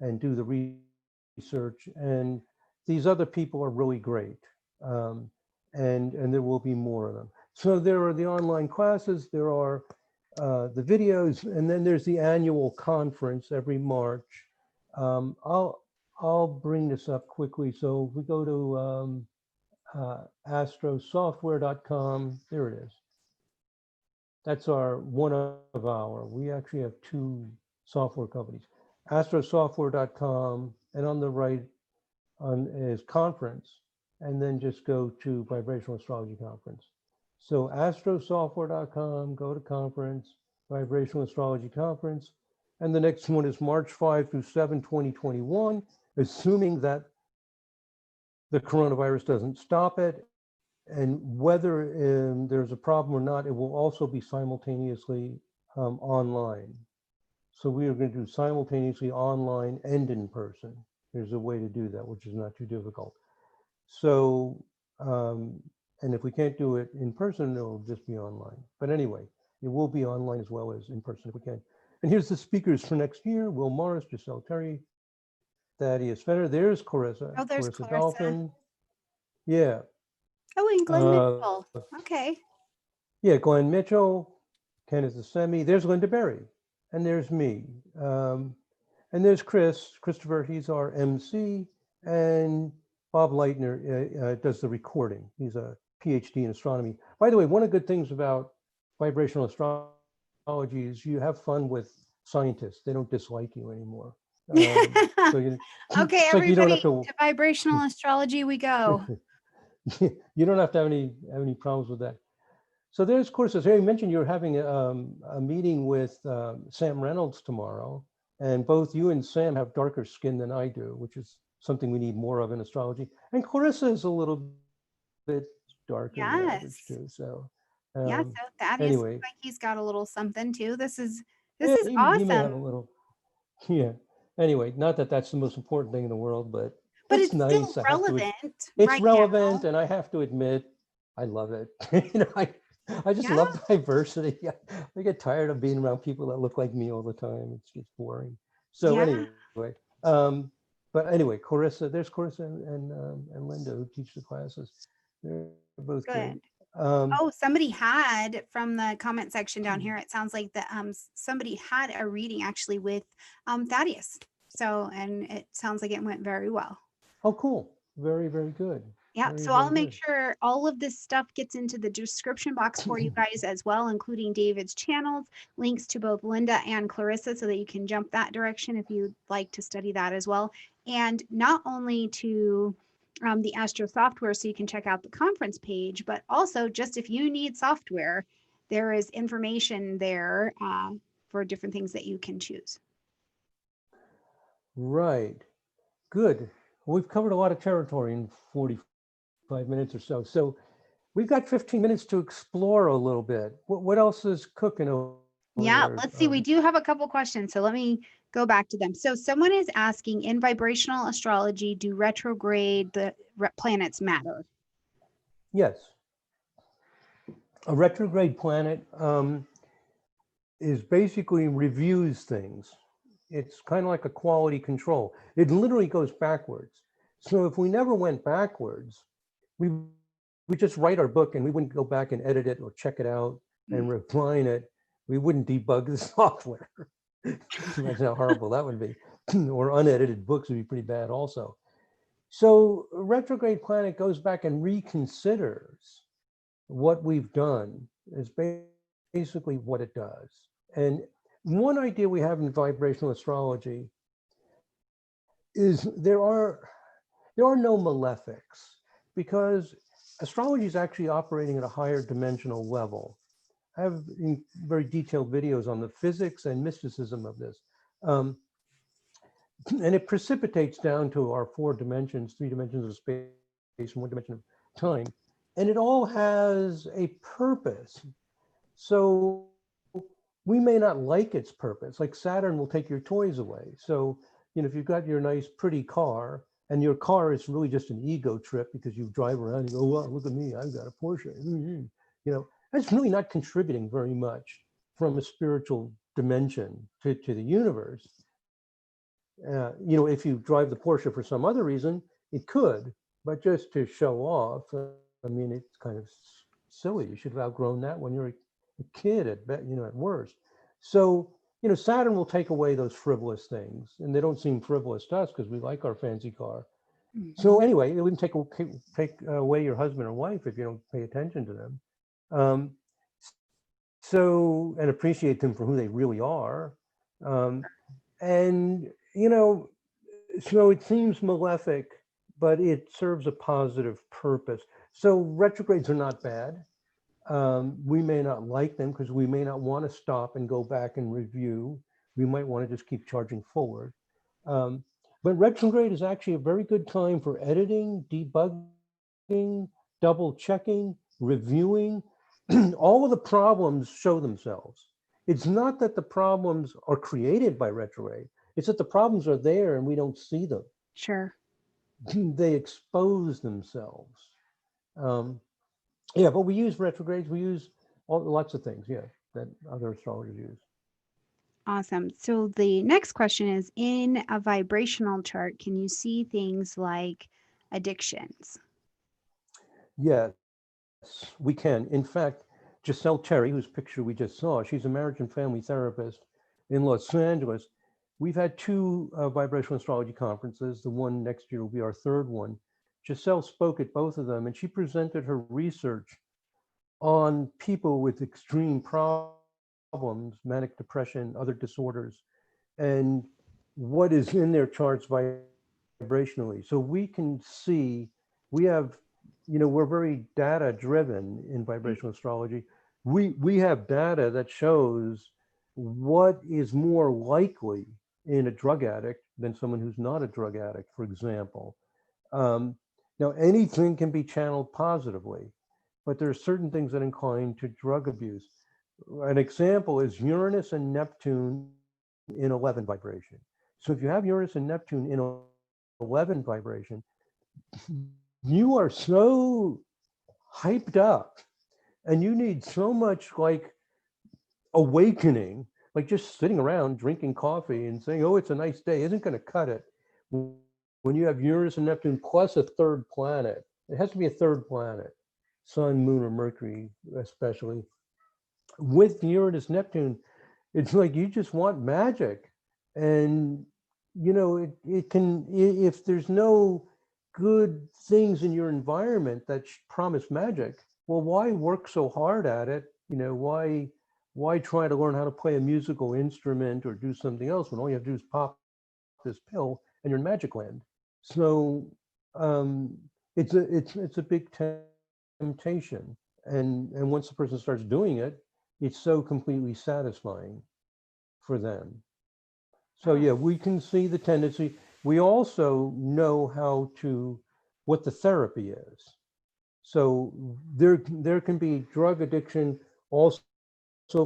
and do the research. And these other people are really great, um, and there will be more of them. So there are the online classes, there are the videos, and then there's the annual conference every March. I'll bring this up quickly. So if we go to astrosoftware.com. There it is. That's our one of our. We actually have two software companies. Astrosoftware.com, and on the right is conference, and then just go to Vibrational Astrology Conference. So astrosoftware.com, go to conference, Vibrational Astrology Conference, and the next one is March 5 through 7, 2021, assuming that the coronavirus doesn't stop it. And whether there's a problem or not, it will also be simultaneously online. So we are going to do simultaneously online and in person. There's a way to do that, which is not too difficult. So, and if we can't do it in person, it'll just be online. But anyway, it will be online as well as in person if we can. And here's the speakers for next year: Will Morris, Giselle Terry, Thaddeus Fenner. There's Clarissa, Oh, there's Clarissa Clarissa. Dolphin. Yeah. Oh, and Glenn Mitchell. Okay. Yeah, Glenn Mitchell, Kenneth Assemi. There's Linda Berry, and there's me. And there's Christopher, he's our MC, and Bob Leitner does the recording. He's a PhD in astronomy. By the way, one of the good things about vibrational astrology is you have fun with scientists. They don't dislike you anymore. So you, Okay, so you don't everybody, have to vibrational astrology we go. you don't have to have any problems with that. So there's courses. Hey, you mentioned you're having a meeting with Sam Reynolds tomorrow, and both you and Sam have darker skin than I do, which is something we need more of in astrology. And Clarissa is a little bit darker than average too. So Yeah, so Thaddeus anyway, looks like he's got a little something too. This is yeah, he may have a awesome. little. Yeah. Anyway, not that that's the most important thing in the world, but But it's it's still nice. I have to. relevant It's right relevant, now. and I have to admit, I love it. I just Yeah. love diversity. I get tired of being around people that look like me all the time. It's just boring. So Yeah. anyway, but anyway, Clarissa, there's Clarissa and Linda who teach the classes. They're both great. Good. Oh, somebody had from the comment section down here. It sounds like that somebody had a reading actually with Thaddeus. So, and it sounds like it went very well. Oh, cool. Very, very good. Yeah, Very, so I'll very make good. sure all of this stuff gets into the description box for you guys as well, including David's channels, links to both Linda and Clarissa so that you can jump that direction if you'd like to study that as well. And not only to the Astro software so you can check out the conference page, but also just if you need software, there is information there for different things that you can choose. Right. Good. We've covered a lot of territory in 45 minutes or so. So we've got 15 minutes to explore a little bit. What else is cooking over Yeah, there? let's see. We do have a couple questions, so let me go back to them. So someone is asking, in vibrational astrology, do retrograde the planets matter? Yes. A retrograde planet is basically reviews things. It's kind of like a quality control. It literally goes backwards. So if we never went backwards, we just write our book and we wouldn't go back and edit it or check it out and refine it. We wouldn't debug the software. Imagine how horrible that would be. Or unedited books would be pretty bad also. So a retrograde planet goes back and reconsiders what we've done, is basically what it does. And one idea we have in vibrational astrology is there are no malefics, because astrology is actually operating at a higher dimensional level. I have very detailed videos on the physics and mysticism of this. And it precipitates down to our 4 dimensions, 3 dimensions of space and 1 dimension of time. And it all has a purpose. So we may not like its purpose. Like Saturn will take your toys away. So, if you've got your nice, pretty car, and your car is really just an ego trip because you drive around and go, well, look at me, I've got a Porsche. That's really not contributing very much from a spiritual dimension to the universe. If you drive the Porsche for some other reason, it could, but just to show off, it's kind of silly. You should have outgrown that when you're a kid at worst. So, Saturn will take away those frivolous things, and they don't seem frivolous to us because we like our fancy car. So anyway, it wouldn't take away your husband or wife if you don't pay attention to them. Um, and appreciate them for who they really are. Um, and, so it seems malefic, but it serves a positive purpose. So retrogrades are not bad. We may not like them because we may not want to stop and go back and review. We might want to just keep charging forward. Um, but retrograde is actually a very good time for editing, debugging, double checking, reviewing. All of the problems show themselves. It's not that the problems are created by retrograde. It's that the problems are there and we don't see them. Sure. They expose themselves. Um, yeah, but we use retrogrades. We use lots of things, yeah, that other astrologers use. Awesome. So the next question is, in a vibrational chart, can you see things like addictions? Yes, we can. In fact, Giselle Terry, whose picture we just saw, she's an American family therapist in Los Angeles. We've had two vibrational astrology conferences. The one next year will be our third one. Giselle spoke at both of them, and she presented her research on people with extreme problems, manic depression, other disorders, and what is in their charts vibrationally. So we can see, we have, we're very data driven in vibrational astrology. We have data that shows what is more likely in a drug addict than someone who's not a drug addict, for example. Um, Now, anything can be channeled positively, but there are certain things that incline to drug abuse. An example is Uranus and Neptune in 11 vibration. So if you have Uranus and Neptune in 11 vibration, you are so hyped up and you need so much like awakening, like just sitting around drinking coffee and saying, oh, it's a nice day, isn't going to cut it. When you have Uranus and Neptune plus a third planet, it has to be a third planet, Sun, Moon, or Mercury, especially. With Uranus, Neptune, it's like you just want magic. And, it can, if there's no good things in your environment that promise magic, well, why work so hard at it? Why try to learn how to play a musical instrument or do something else when all you have to do is pop this pill and you're in magic land? So um, it's a big temptation, and once the person starts doing it, it's so completely satisfying for them. So yeah, we can see the tendency. We also know what the therapy is. So there can be drug addiction also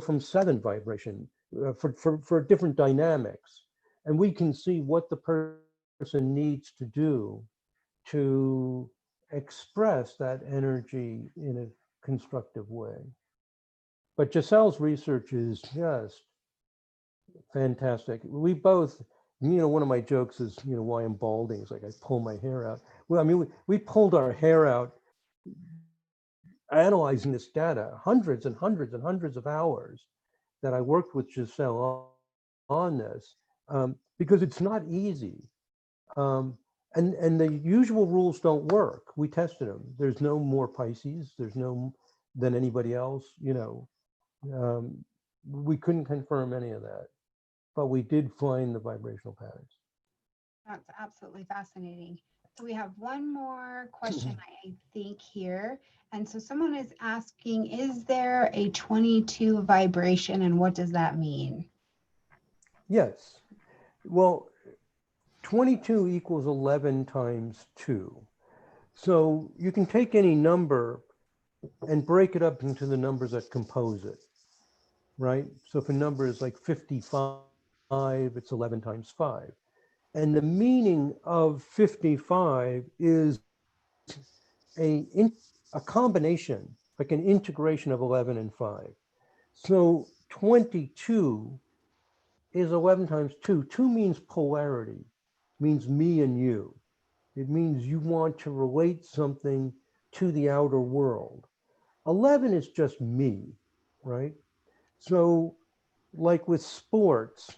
from 7 vibration for different dynamics, and we can see what the person needs to do to express that energy in a constructive way. But Giselle's research is just fantastic. We both, one of my jokes is, why I'm balding. It's like I pull my hair out. Well, I mean, we pulled our hair out analyzing this data, hundreds and hundreds and hundreds of hours that I worked with Giselle on this, because it's not easy. Um, and the usual rules don't work. We tested them. There's no more Pisces. There's no than anybody else. Um, we couldn't confirm any of that, but we did find the vibrational patterns. That's absolutely fascinating. So we have one more question, I think, here. And so someone is asking, is there a 22 vibration and what does that mean? Yes. Well, 22 equals 11 times 2. So you can take any number and break it up into the numbers that compose it, right? So if a number is like 55, it's 11 times 5. And the meaning of 55 is a, a combination, like an integration of 11 and 5. So 22 is 11 times 2. 2 means polarity, means me and you. It means you want to relate something to the outer world. 11 is just me, right? So, like with sports,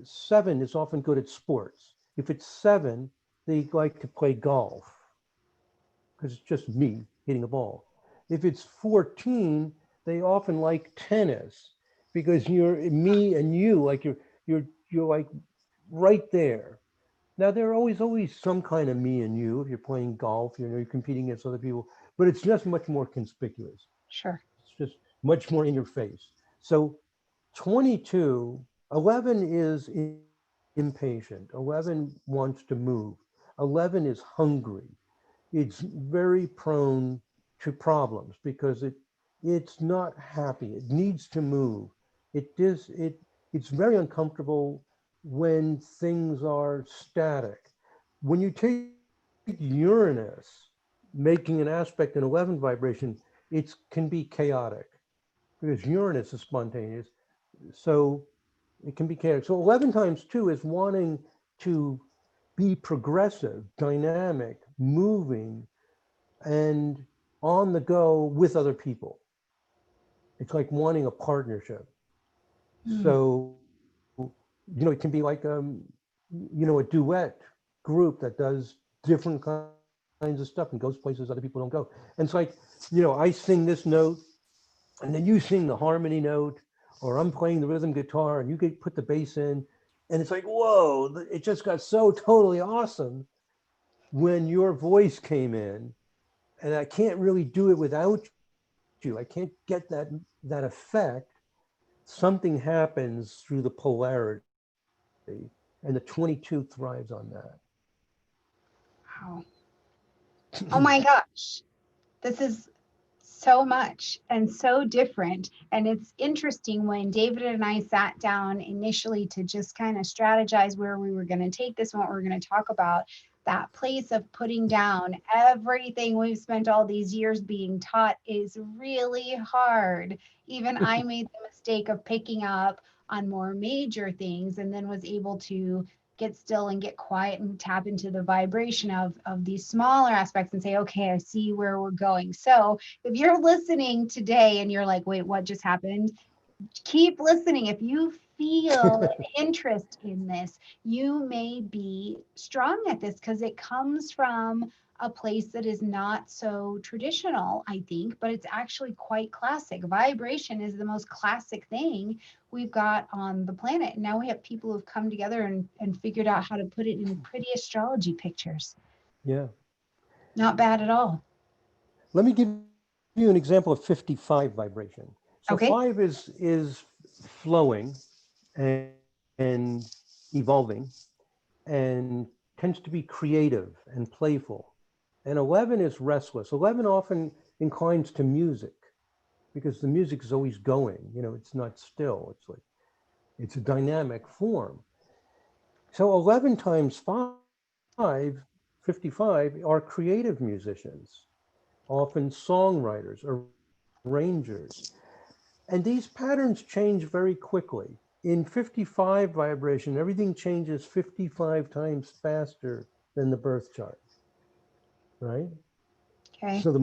7 is often good at sports. If it's 7, they like to play golf because it's just me hitting a ball. If it's 14, they often like tennis because you're me and you, like you're like right there. Now there are always some kind of me and you if you're playing golf, you're competing against other people, but it's just much more conspicuous. Sure. It's just much more in your face. So 22, 11 is impatient. 11 wants to move. 11 is hungry. It's very prone to problems because it's not happy. It needs to move. It's very uncomfortable when things are static. When you take Uranus, making an aspect in 11 vibration, it can be chaotic because Uranus is spontaneous. So it can be chaotic. So 11 times 2 is wanting to be progressive, dynamic, moving, and on the go with other people. It's like wanting a partnership. Mm. So, it can be like, a duet group that does different kinds of stuff and goes places other people don't go. And it's like, I sing this note and then you sing the harmony note, or I'm playing the rhythm guitar and you put the bass in. And it's like, whoa, it just got so totally awesome when your voice came in, and I can't really do it without you. I can't get that effect. Something happens through the polarity, and the 22 thrives on that. Wow. Oh my gosh. This is so much and so different. And it's interesting when David and I sat down initially to just kind of strategize where we were going to take this and what we are going to talk about. That place of putting down everything we've spent all these years being taught is really hard. Even I made the mistake of picking up on more major things and then was able to get still and get quiet and tap into the vibration of these smaller aspects and say, okay, I see where we're going. So if you're listening today and you're like, wait, what just happened? Keep listening. If you feel an interest in this, you may be strong at this because it comes from a place that is not so traditional, I think, but it's actually quite classic. Vibration is the most classic thing we've got on the planet. And now we have people who've come together and figured out how to put it in pretty astrology pictures. Yeah. Not bad at all. Let me give you an example of 55 vibration. So five Okay. is flowing and evolving and tends to be creative and playful. And 11 is restless. 11 often inclines to music because the music is always going. It's not still. It's a dynamic form. So 11 times 5, 55, are creative musicians, often songwriters, arrangers. And these patterns change very quickly. In 55 vibration, everything changes 55 times faster than the birth chart, right? Okay. So the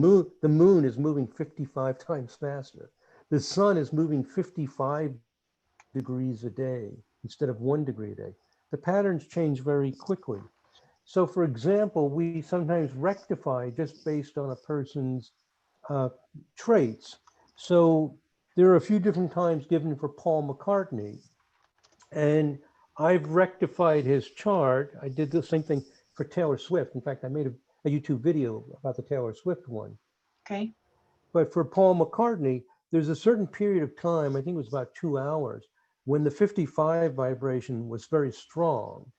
moon is moving 55 times faster. The sun is moving 55 degrees a day instead of 1 degree a day. The patterns change very quickly. So, for example, we sometimes rectify just based on a person's uh, traits. So, there are a few different times given for Paul McCartney, and I've rectified his chart. I did the same thing for Taylor Swift. In fact, I made a YouTube video about the Taylor Swift one. Okay. But for Paul McCartney, there's a certain period of time, I think it was about 2 hours, when the 55 vibration was very strong.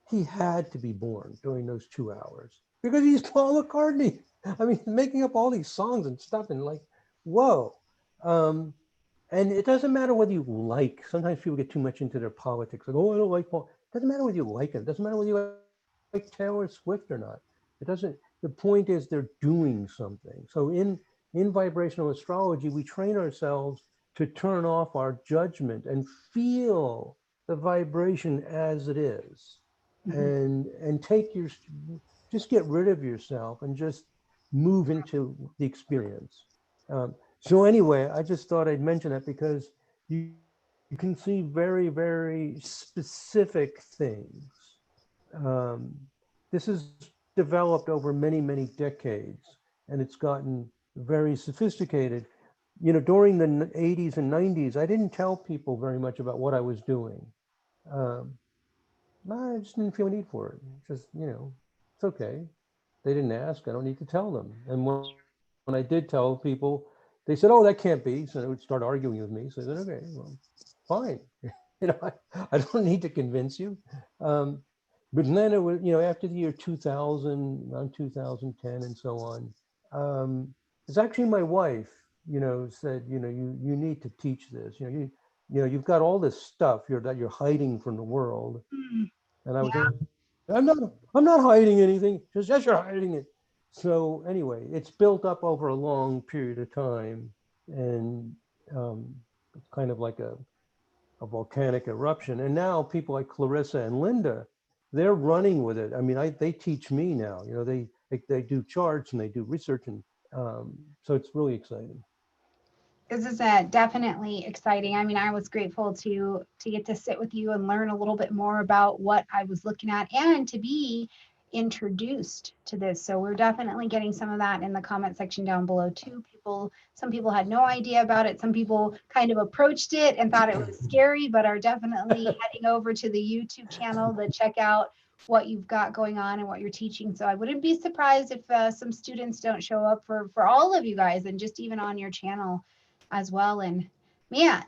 He had to be born during those 2 hours because he's Paul McCartney. I mean, he's making up all these songs and stuff, and like, whoa. Um, and it doesn't matter whether you like. Sometimes people get too much into their politics, like, oh, I don't like Paul. It doesn't matter whether you like it. It doesn't matter whether you like Taylor Swift or not. It doesn't. The point is they're doing something. So in vibrational astrology, we train ourselves to turn off our judgment and feel the vibration as it is, Mhm. and take your just get rid of yourself and just move into the experience. So anyway, I just thought I'd mention that because you can see very, very specific things. Um, this this has developed over many, many decades, and it's gotten very sophisticated. You know, during the 80s and 90s, I didn't tell people very much about what I was doing. Um, I just didn't feel a need for it. Just, you know, it's okay. They didn't ask. I don't need to tell them. And when I did tell people, they said, "Oh, that can't be." So they would start arguing with me. So I said, "Okay, well, fine." You know, I don't need to convince you. Um, but then it was, you know, after the year 2000, around 2010 and so on, it's actually my wife, you know, said, you know, you need to teach this. You know, you've got all this stuff that you're hiding from the world. Mm, And I was yeah. like, I'm not hiding anything. Just yes, you're hiding it. So anyway, it's built up over a long period of time, and it's kind of like a volcanic eruption. And now people like Clarissa and Linda, they're running with it. I mean, they teach me now. You know, they do charts and they do research, and so it's really exciting. This is definitely exciting. I mean, I was grateful to get to sit with you and learn a little bit more about what I was looking at and to be introduced to this. So we're definitely getting some of that in the comment section down below too. Some people had no idea about it. Some people kind of approached it and thought it was scary, but are definitely heading over to the YouTube channel to check out what you've got going on and what you're teaching. So I wouldn't be surprised if some students don't show up for all of you guys and just even on your channel as well. And man,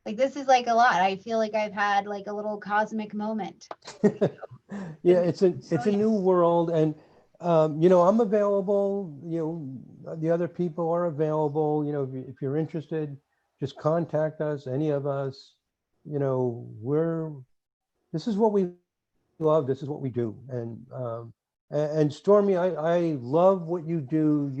like this is like a lot. I feel like I've had like a little cosmic moment. Yeah, Been it's a brilliant. new world, and you know, I'm available. You know, the other people are available. You know, if you're interested, just contact us. Any of us. You know, this is what we love. This is what we do. And Stormy, I love what you do.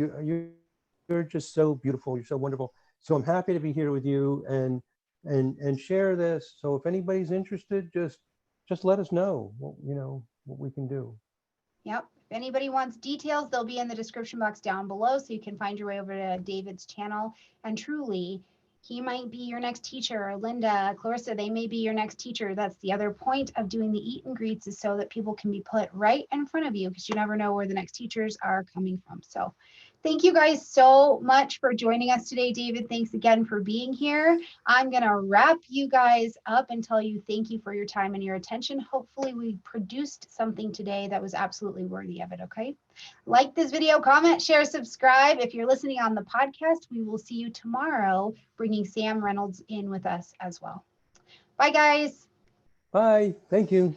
You're just so beautiful. You're so wonderful. So I'm happy to be here with you and share this. So if anybody's interested, just let us know what, you know, what we can do. Yep. If anybody wants details, they'll be in the description box down below. So you can find your way over to David's channel. And truly, he might be your next teacher. Or Linda, Clarissa, they may be your next teacher. That's the other point of doing the eat and greets, is so that people can be put right in front of you, because you never know where the next teachers are coming from. So thank you guys so much for joining us today. David, thanks again for being here. I'm going to wrap you guys up and tell you thank you for your time and your attention. Hopefully we produced something today that was absolutely worthy of it, okay? Like this video, comment, share, subscribe. If you're listening on the podcast, we will see you tomorrow, bringing Sam Reynolds in with us as well. Bye, guys. Bye. Thank you.